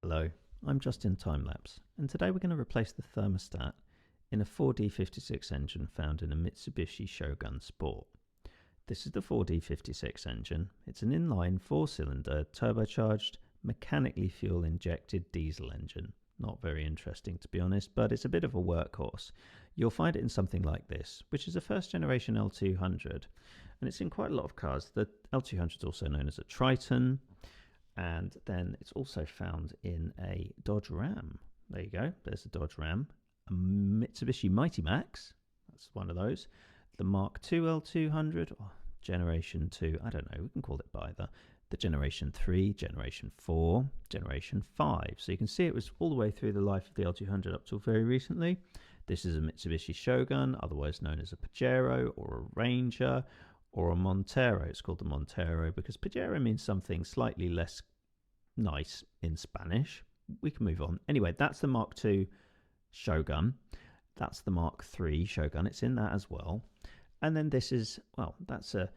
Hello, I'm Justin Timelapse, and today we're going to replace the thermostat in a 4D56 engine found in a Mitsubishi Shogun Sport. This is the 4D56 engine. It's an inline 4-cylinder turbocharged mechanically fuel injected diesel engine. Not very interesting to be honest, but it's a bit of a workhorse. You'll find it in something like this, which is a first generation L200, and it's in quite a lot of cars. The L200 is also known as a Triton, and then it's also found in a Dodge Ram. There you go, there's a Dodge Ram. A Mitsubishi Mighty Max, that's one of those. The Mark II L200, or Generation 2, I don't know, we can call it by the Generation 3, Generation 4, Generation 5. So you can see it was all the way through the life of the L200 up till very recently. This is a Mitsubishi Shogun, otherwise known as a Pajero or a Ranger, or a Montero. It's called the Montero because Pajero means something slightly less nice in Spanish. We can move on. Anyway, that's the Mark II Shogun. That's the Mark III Shogun. It's in that as well. And then this is, well, that's a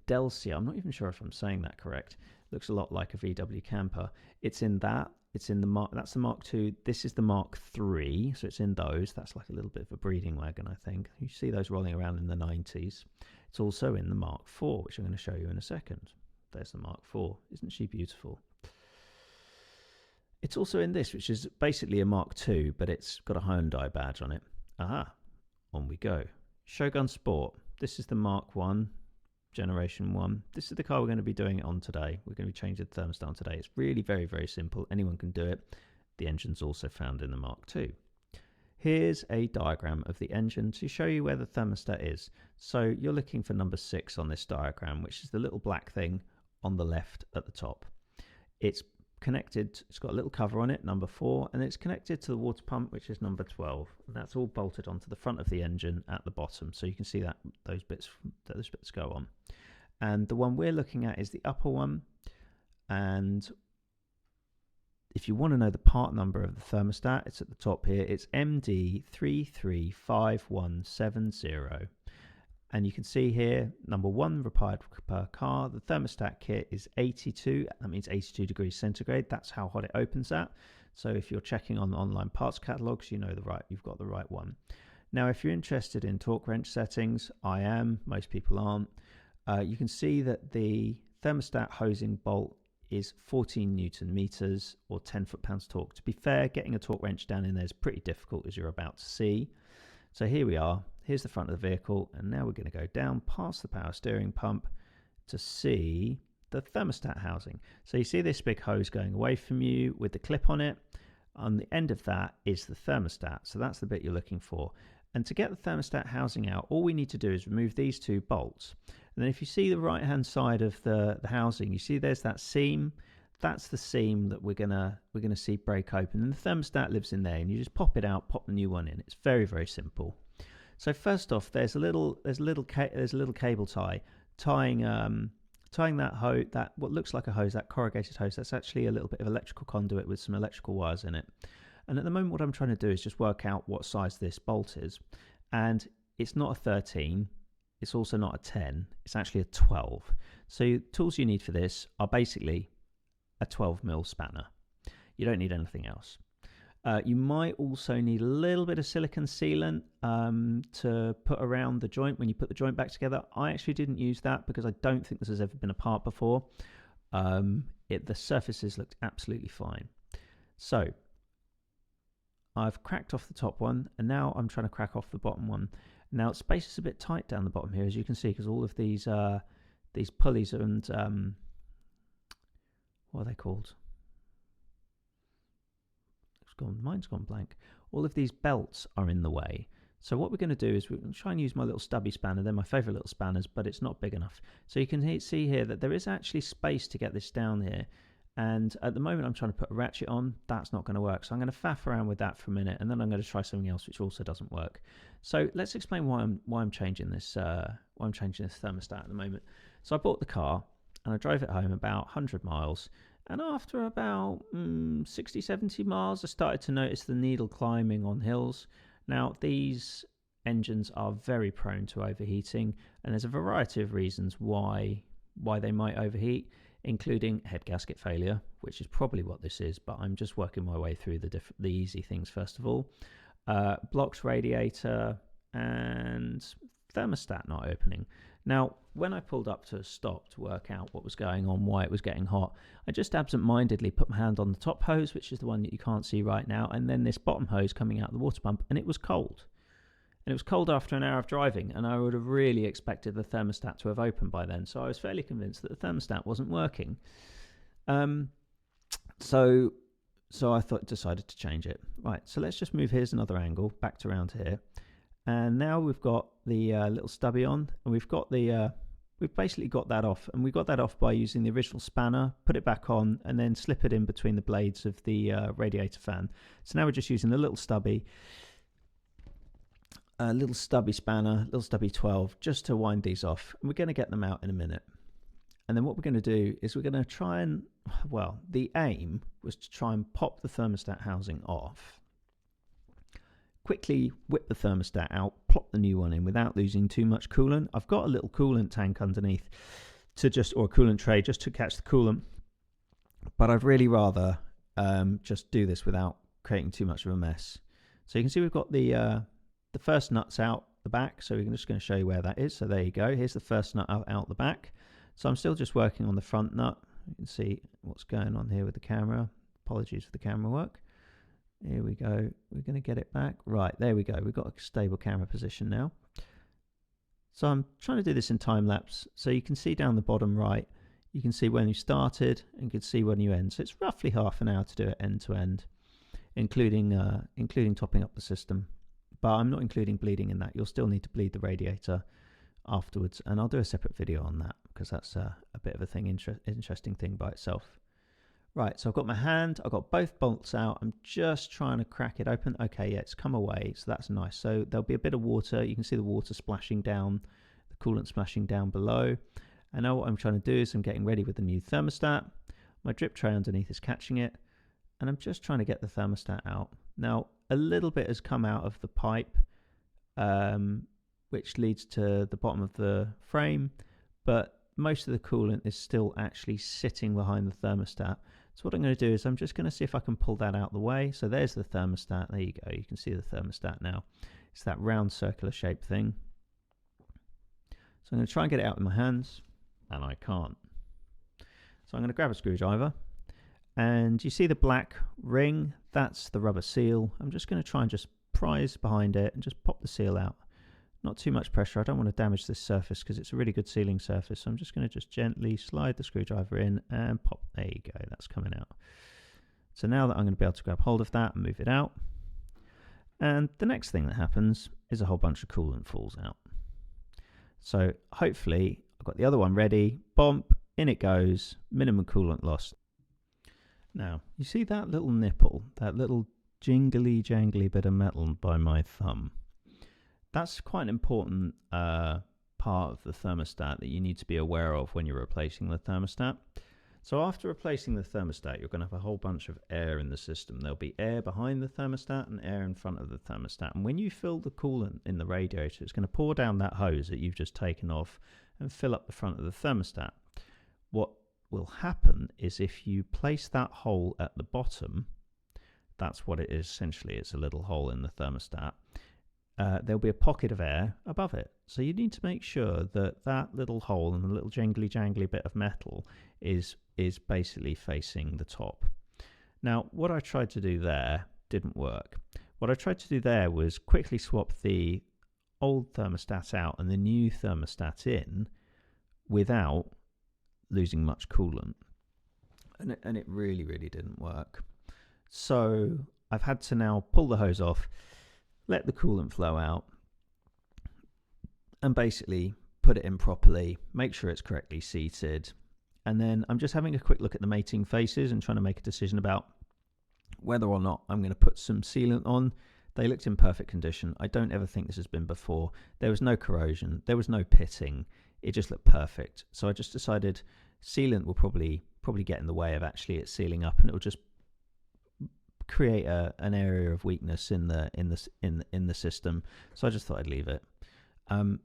Delica. I'm not even sure if I'm saying that correct. Looks a lot like a VW camper. It's in that. It's in the Mark. That's the Mark II. This is the Mark III. So it's in those. That's like a little bit of a breeding wagon, I think. You see those rolling around in the 90s. It's also in the Mark IV, which I'm going to show you in a second. There's the Mark IV. Isn't she beautiful? It's also in this, which is basically a Mark II, but it's got a Hyundai badge on it. Aha, on we go. Shogun Sport. This is the Mark I, Generation 1. This is the car we're going to be doing it on today. We're going to be changing the thermostat on today. It's really very, very simple. Anyone can do it. The engine's also found in the Mark II. Here's a diagram of the engine to show you where the thermostat is. So you're looking for number 6 on this diagram, which is the little black thing on the left at the top. It's connected, it's got a little cover on it, number 4, and it's connected to the water pump, which is number 12. And that's all bolted onto the front of the engine at the bottom, so you can see that those bits go on. And the one we're looking at is the upper one, and if you want to know the part number of the thermostat, it's at the top here. It's MD335170. And you can see here, number 1 required per car. The thermostat kit is 82. That means 82 degrees centigrade. That's how hot it opens at. So if you're checking on online parts catalogs, you know you've got the right one. Now, if you're interested in torque wrench settings, I am. Most people aren't. You can see that the thermostat hosing bolt is 14 Newton meters or 10 foot-pounds torque. To be fair, getting a torque wrench down in there is pretty difficult, as you're about to see. So here we are. Here's the front of the vehicle, and now we're going to go down past the power steering pump to see the thermostat housing. So you see this big hose going away from you with the clip on it. On the end of that is the thermostat. So that's the bit you're looking for. And to get the thermostat housing out, all we need to do is remove these 2 bolts. And then if you see the right-hand side of the housing, you see there's that seam. That's the seam that we're gonna see break open, and the thermostat lives in there. And you just pop it out, pop the new one in. It's very, very simple. So first off, there's a little cable tie tying that what looks like a hose, that corrugated hose. That's actually a little bit of electrical conduit with some electrical wires in it. And at the moment, what I'm trying to do is just work out what size this bolt is, and it's not a 13. It's also not a 10. It's actually a 12. So the tools you need for this are basically a 12mm spanner. You don't need anything else. You might also need a little bit of silicone sealant to put around the joint when you put the joint back together. I actually didn't use that because I don't think this has ever been apart before. The surfaces looked absolutely fine. So I've cracked off the top one, and now I'm trying to crack off the bottom one. Now space is a bit tight down the bottom here, as you can see, because all of these pulleys and what are they called? Mine's gone blank. All of these belts are in the way. So what we're going to do is we're going to try and use my little stubby spanner. They're my favorite little spanners, but it's not big enough. So you can see here that there is actually space to get this down here. And at the moment I'm trying to put a ratchet on. That's not going to work. So I'm going to faff around with that for a minute, and then I'm going to try something else which also doesn't work. So let's explain why I'm changing this thermostat at the moment. So I bought the car and I drove it home about 100 miles. And after about 60, 70 miles, I started to notice the needle climbing on hills. Now, these engines are very prone to overheating, and there's a variety of reasons why they might overheat. including head gasket failure, which is probably what this is, but I'm just working my way through the easy things first of all. Blocked radiator and thermostat not opening. Now, when I pulled up to a stop to work out what was going on, why it was getting hot, I just absent-mindedly put my hand on the top hose, which is the one that you can't see right now, and then this bottom hose coming out of the water pump, and it was cold. And it was cold after an hour of driving, and I would have really expected the thermostat to have opened by then, so I was fairly convinced that the thermostat wasn't working. So I decided to change it. Right, so let's just move. Here's another angle, back to around here. And now we've got the little stubby on, and we've basically got that off, and we got that off by using the original spanner, put it back on, and then slip it in between the blades of the radiator fan. So now we're just using the little stubby spanner, little stubby 12, just to wind these off. And we're going to get them out in a minute. And then what we're going to do is we're going to try and, well, the aim was to try and pop the thermostat housing off, quickly whip the thermostat out, plop the new one in without losing too much coolant. I've got a little coolant tank underneath or a coolant tray just to catch the coolant, but I'd really rather just do this without creating too much of a mess. So you can see we've got the first nuts out the back, so we're just going to show you where that is. So there you go, here's the first nut out the back. So I'm still just working on the front nut. You can see what's going on here with the camera. Apologies for the camera work. Here we go. We're going to get it back. Right, there we go. We've got a stable camera position now. So I'm trying to do this in time lapse. So you can see down the bottom right, you can see when you started and you can see when you end. So it's roughly half an hour to do it end to end, including topping up the system. But I'm not including bleeding in that. You'll still need to bleed the radiator afterwards, and I'll do a separate video on that because that's a bit of a interesting thing by itself. Right, so I've got my hand, I've got both bolts out, I'm just trying to crack it open. Okay, yeah, it's come away, so that's nice. So there'll be a bit of water, you can see the water splashing down, the coolant splashing down below. And now what I'm trying to do is I'm getting ready with the new thermostat. My drip tray underneath is catching it, and I'm just trying to get the thermostat out. Now, a little bit has come out of the pipe, which leads to the bottom of the frame, but most of the coolant is still actually sitting behind the thermostat. So what I'm going to do is I'm just going to see if I can pull that out of the way. So there's the thermostat. There you go. You can see the thermostat now. It's that round circular shaped thing. So I'm going to try and get it out with my hands, and I can't. So I'm going to grab a screwdriver, and you see the black ring? That's the rubber seal. I'm just going to try and just prise behind it and just pop the seal out. Not too much pressure. I don't want to damage this surface because it's a really good sealing surface. So I'm just going to just gently slide the screwdriver in and pop. There you go. That's coming out. So now that I'm going to be able to grab hold of that and move it out. And the next thing that happens is a whole bunch of coolant falls out. So hopefully I've got the other one ready. Bump, in it goes. Minimum coolant loss. Now, you see that little nipple, that little jingly jangly bit of metal by my thumb? That's quite an important part of the thermostat that you need to be aware of when you're replacing the thermostat. So after replacing the thermostat, you're going to have a whole bunch of air in the system. There'll be air behind the thermostat and air in front of the thermostat. And when you fill the coolant in the radiator, it's going to pour down that hose that you've just taken off and fill up the front of the thermostat. What will happen is if you place that hole at the bottom, that's what it is essentially. It's a little hole in the thermostat. There'll be a pocket of air above it. So you need to make sure that that little hole and the little jangly bit of metal is basically facing the top. Now, what I tried to do there didn't work. What I tried to do there was quickly swap the old thermostat out and the new thermostat in without losing much coolant. And it really didn't work. So I've had to now pull the hose off, let the coolant flow out, and basically put it in properly, make sure it's correctly seated. And then I'm just having a quick look at the mating faces and trying to make a decision about whether or not I'm going to put some sealant on. They looked in perfect condition. I don't ever think this has been before. There was no corrosion. There was no pitting. It just looked perfect. So I just decided sealant will probably get in the way of actually it sealing up, and it will just create an area of weakness in the system. So I just thought I'd leave it.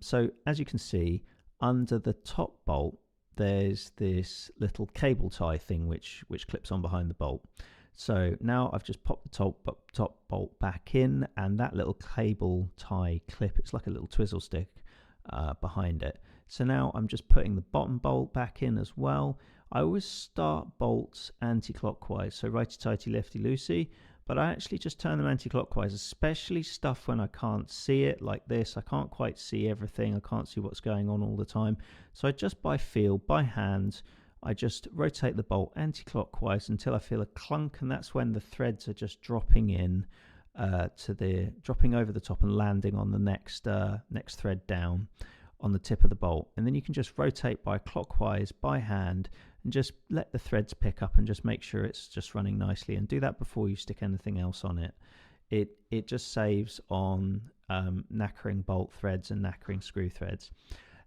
So as you can see, under the top bolt there's this little cable tie thing which clips on behind the bolt. So now I've just popped the top bolt back in, and that little cable tie clip, it's like a little twizzle stick behind it. So now I'm just putting the bottom bolt back in as well. I always start bolts anti-clockwise, so righty-tighty, lefty-loosey, but I actually just turn them anti-clockwise, especially stuff when I can't see it like this. I can't quite see everything. I can't see what's going on all the time. So I just by feel, by hand, I just rotate the bolt anti-clockwise until I feel a clunk, and that's when the threads are just dropping in dropping over the top and landing on the next thread down on the tip of the bolt. And then you can just rotate by clockwise by hand and just let the threads pick up and just make sure it's just running nicely, and do that before you stick anything else on it. It just saves on knackering bolt threads and knackering screw threads.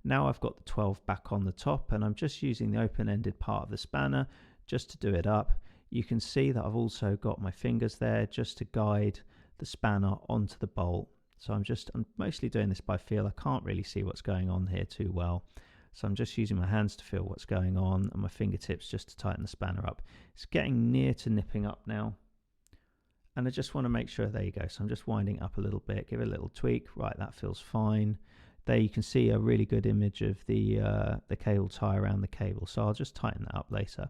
Now I've got the 12 back on the top, and I'm just using the open-ended part of the spanner just to do it up. You can see that I've also got my fingers there just to guide the spanner onto the bolt. So I'm mostly doing this by feel. I can't really see what's going on here too well. So I'm just using my hands to feel what's going on, and my fingertips just to tighten the spanner up. It's getting near to nipping up now, and I just want to make sure, there you go. So I'm just winding up a little bit, give it a little tweak. Right, that feels fine. There you can see a really good image of the cable tie around the cable. So I'll just tighten that up later.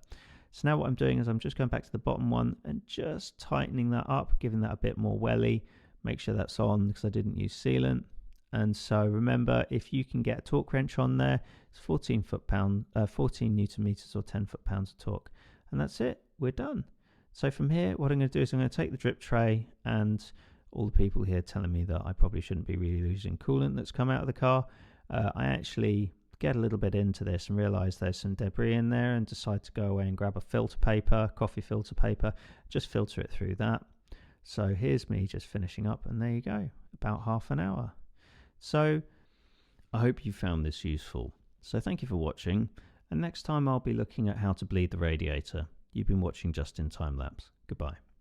So now what I'm doing is I'm just going back to the bottom one and just tightening that up, giving that a bit more welly. Make sure that's on because I didn't use sealant. And so remember, if you can get a torque wrench on there, it's 14 Newton meters or 10 foot-pounds of torque. And that's it, we're done. So from here, what I'm going to do is I'm going to take the drip tray, and all the people here telling me that I probably shouldn't be really losing coolant that's come out of the car. I actually get a little bit into this and realize there's some debris in there, and decide to go away and grab a filter paper, coffee filter paper, just filter it through that. So here's me just finishing up, and there you go, about half an hour. So I hope you found this useful. So thank you for watching, and next time I'll be looking at how to bleed the radiator. You've been watching Just in Time Lapse. Goodbye.